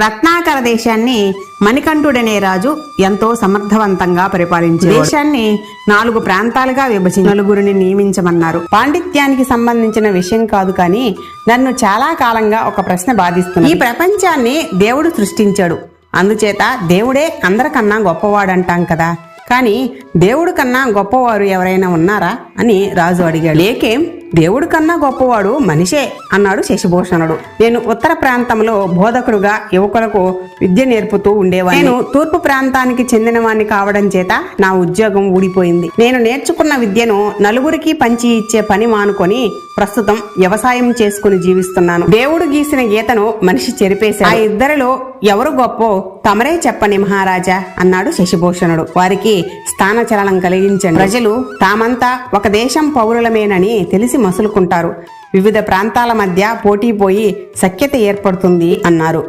రత్నాకర దేశాన్ని మణికంఠుడనే రాజు ఎంతో సమర్థవంతంగా పరిపాలించారు. దేశాన్ని 4 ప్రాంతాలుగా విభజించి నలుగురిని నియమించమన్నారు. పాండిత్యానికి సంబంధించిన విషయం కాదు, కానీ నన్ను చాలా కాలంగా ఒక ప్రశ్న బాధిస్తుంది. ఈ ప్రపంచాన్ని దేవుడు సృష్టించాడు, అందుచేత దేవుడే అందరికన్నా గొప్పవాడంటాం కదా, కానీ దేవుడు కన్నా గొప్పవారు ఎవరైనా ఉన్నారా అని రాజు అడిగాడు. లేకేం, దేవుడి కన్నా గొప్పవాడు మనిషే అన్నాడు శశిభూషణుడు. నేను ఉత్తర ప్రాంతంలో బోధకుడుగా యువకులకు విద్య నేర్పుతూ ఉండేవాడిని. నేను తూర్పు ప్రాంతానికి చెందిన వాడిని కావడం చేత నా ఉద్యోగం ఊడిపోయింది. నేను నేర్చుకున్న విద్యను నలుగురికి పంచి ఇచ్చే పని మానుకొని ప్రస్తుతం వ్యవసాయం చేసుకుని జీవిస్తున్నాను. దేవుడు గీసిన గీతను మనిషి చెరిపేశాడు. ఆ ఇద్దరిలో ఎవరు గొప్పో తమరే చెప్పండి మహారాజా అన్నాడు శశిభూషణుడు. వారికి స్థానచలనం కలిగించండి. ప్రజలు తామంతా ఒక దేశం పౌరులమేనని తెలిసి మసులుకుంటారు. వివిధ ప్రాంతాల మధ్య పోటీ పోయి సఖ్యత ఏర్పడుతుంది అన్నారు.